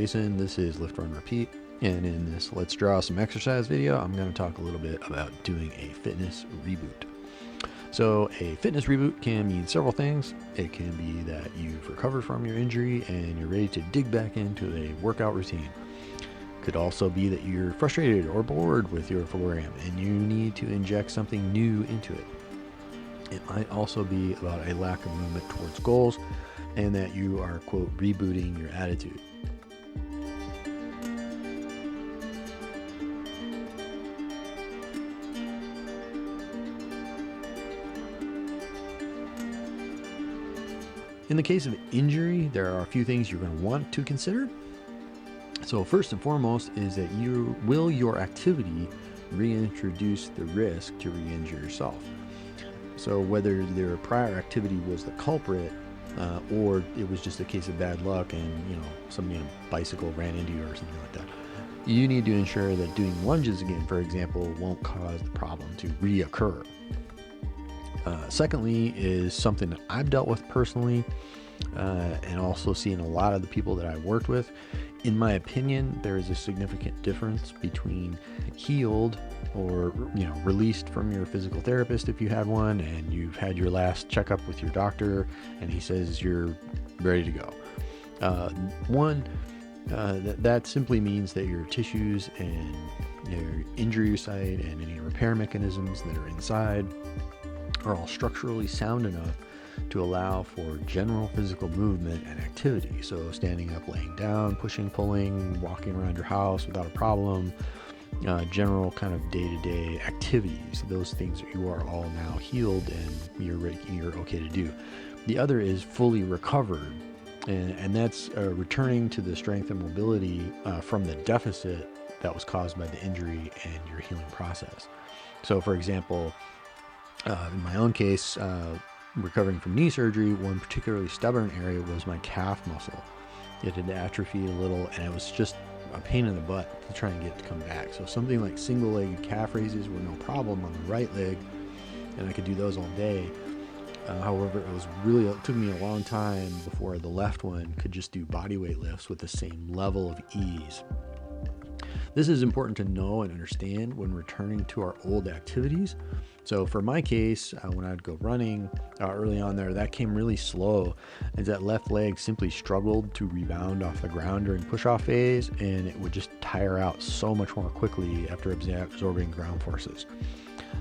Jason. This is Lift, Run, Repeat. And in this Let's Draw Some Exercise video, I'm going to talk a little bit about doing a fitness reboot. So a fitness reboot can mean several things. It can be that you've recovered from your injury and you're ready to dig back into a workout routine. Could also be that you're frustrated or bored with your program and you need to inject something new into it. It might also be about a lack of movement towards goals and that you are, quote, rebooting your attitude. In the case of injury, there are a few things you're going to want to consider. So first and foremost is that your activity reintroduce the risk to re-injure yourself. So whether their prior activity was the culprit or it was just a case of bad luck and somebody on a bicycle ran into you or something like that, you need to ensure that doing lunges again, for example, won't cause the problem to reoccur. Secondly is something that I've dealt with personally and also seen a lot of the people that I've worked with. In my opinion, there is a significant difference between healed or released from your physical therapist if you had one and you've had your last checkup with your doctor and he says you're ready to go. That simply means that your tissues and your injury site and any repair mechanisms that are inside are all structurally sound enough to allow for general physical movement and activity. So standing up, laying down, pushing, pulling, walking around your house without a problem, general kind of day-to-day activities. Those things that you are all now healed and you're okay to do. The other is fully recovered, and that's returning to the strength and mobility from the deficit that was caused by the injury and your healing process. So for example, in my own case, recovering from knee surgery, one particularly stubborn area was my calf muscle. It had atrophied a little and it was just a pain in the butt to try and get it to come back. So something like single-legged calf raises were no problem on the right leg and I could do those all day. However, it took me a long time before the left one could just do body weight lifts with the same level of ease. This is important to know and understand when returning to our old activities. So for my case, when I'd go running early on there, that came really slow as that left leg simply struggled to rebound off the ground during push-off phase, and it would just tire out so much more quickly after absorbing ground forces.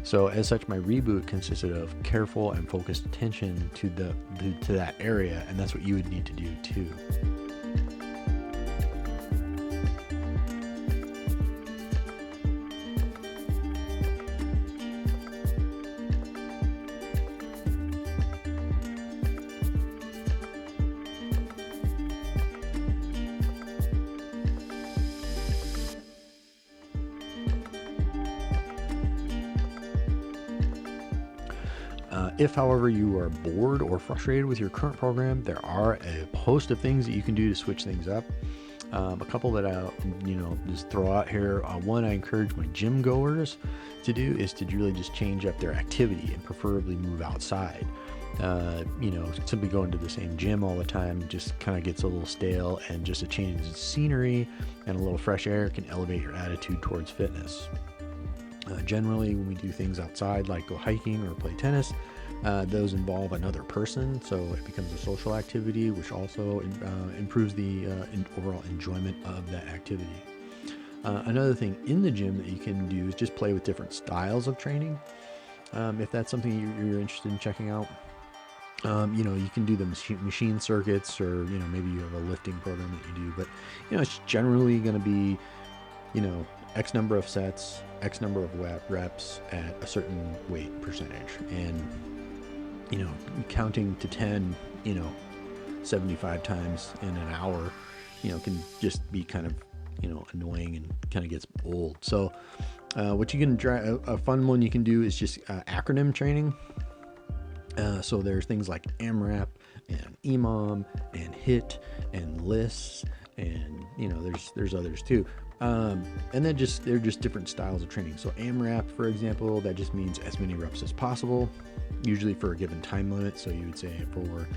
So as such, my reboot consisted of careful and focused attention to that area, and that's what you would need to do too. If, however, you are bored or frustrated with your current program, there are a host of things that you can do to switch things up. A couple that I'll just throw out here. One I encourage my gym goers to do is to really just change up their activity and preferably move outside. Simply going to the same gym all the time just kind of gets a little stale, and just a change in scenery and a little fresh air can elevate your attitude towards fitness. Generally, when we do things outside like go hiking or play tennis, those involve another person, so it becomes a social activity, which also improves the overall enjoyment of that activity. Another thing in the gym that you can do is just play with different styles of training. If that's something you're interested in checking out, you can do the machine circuits, or maybe you have a lifting program that you do, but it's generally going to be X number of sets, X number of reps at a certain weight percentage, and counting to 10 75 times in an hour can just be kind of annoying and kind of gets old. So what you can try, a fun one you can do is just acronym training. So there's things like AMRAP and EMOM and HIT and LISS, and there's others too. And then they're just different styles of training. So AMRAP, for example, that just means as many reps as possible, usually for a given time limit. So you would say for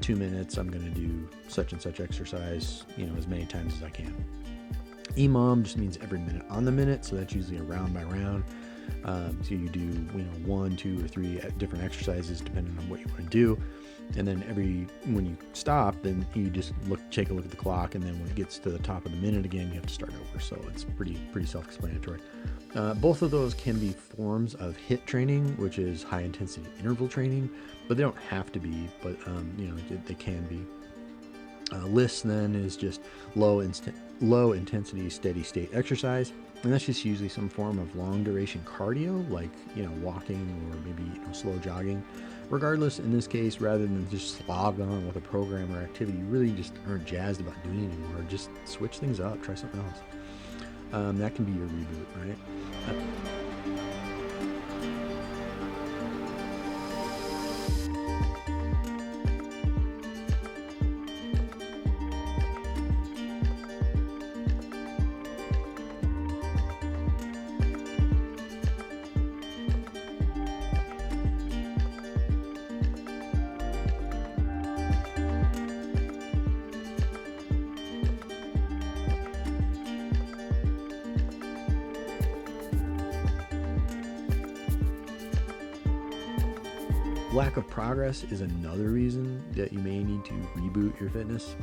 2 minutes, I'm going to do such and such exercise, as many times as I can. EMOM just means every minute on the minute, so that's usually a round by round. So you do, 1, 2, or 3 different exercises depending on what you want to do. And then when you stop, then you just take a look at the clock, and then when it gets to the top of the minute again, you have to start over. So it's pretty self-explanatory. Both of those can be forms of HIIT training, which is high intensity interval training, but they don't have to be, but they can be. LISS then is just low intensity steady state exercise, and that's just usually some form of long duration cardio, like walking or maybe slow jogging. Regardless, in this case, rather than just slog on with a program or activity you really just aren't jazzed about doing anymore, just switch things up, try something else. That can be your reboot, right? Lack of progress is another reason that you may need to reboot your fitness.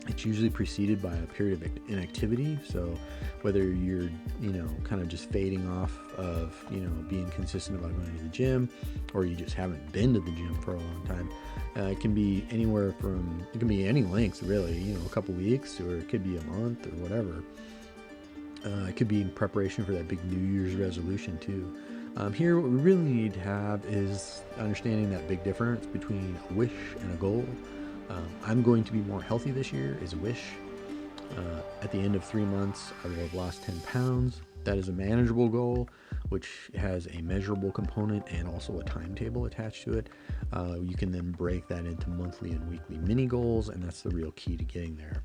It's usually preceded by a period of inactivity. So whether you're, kind of just fading off of, being consistent about going to the gym, or you just haven't been to the gym for a long time, it can be it can be any length really, a couple weeks, or it could be a month or whatever. It could be in preparation for that big New Year's resolution too. Here, what we really need to have is understanding that big difference between a wish and a goal. I'm going to be more healthy this year is a wish. At the end of 3 months, I will have lost 10 pounds. That is a manageable goal, which has a measurable component and also a timetable attached to it. You can then break that into monthly and weekly mini goals, and that's the real key to getting there.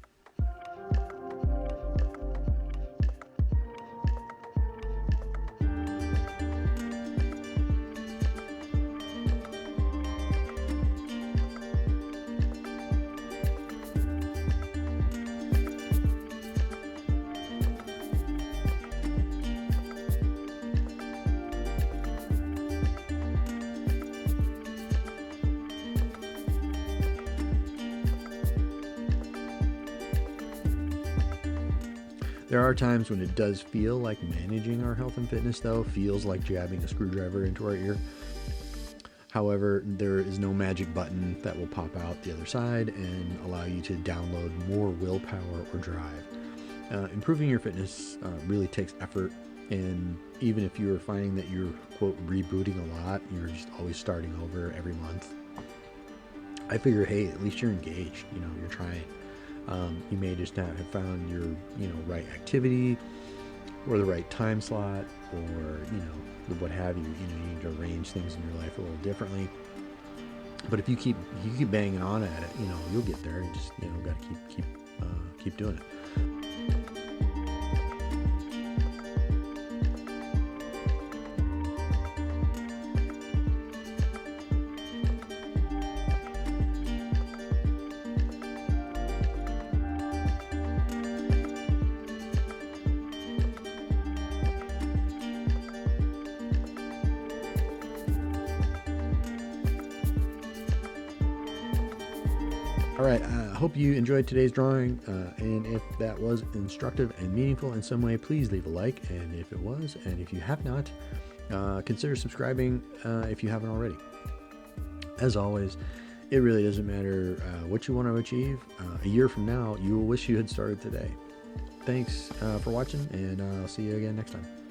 There are times when it does feel like managing our health and fitness, though, feels like jabbing a screwdriver into our ear. However, there is no magic button that will pop out the other side and allow you to download more willpower or drive. Improving your fitness really takes effort, and even if you are finding that you're, quote, rebooting a lot, you're just always starting over every month, I figure, hey, at least you're engaged, you're trying. You may just not have found your, right activity or the right time slot, or, what have you. You need to arrange things in your life a little differently. But if you keep banging on at it, you'll get there. You just, got to keep doing it. All right, I hope you enjoyed today's drawing, and if that was instructive and meaningful in some way, please leave a like, and if it was, and if you have not, consider subscribing if you haven't already. As always, it really doesn't matter what you want to achieve. A year from now, you will wish you had started today. Thanks for watching, and I'll see you again next time.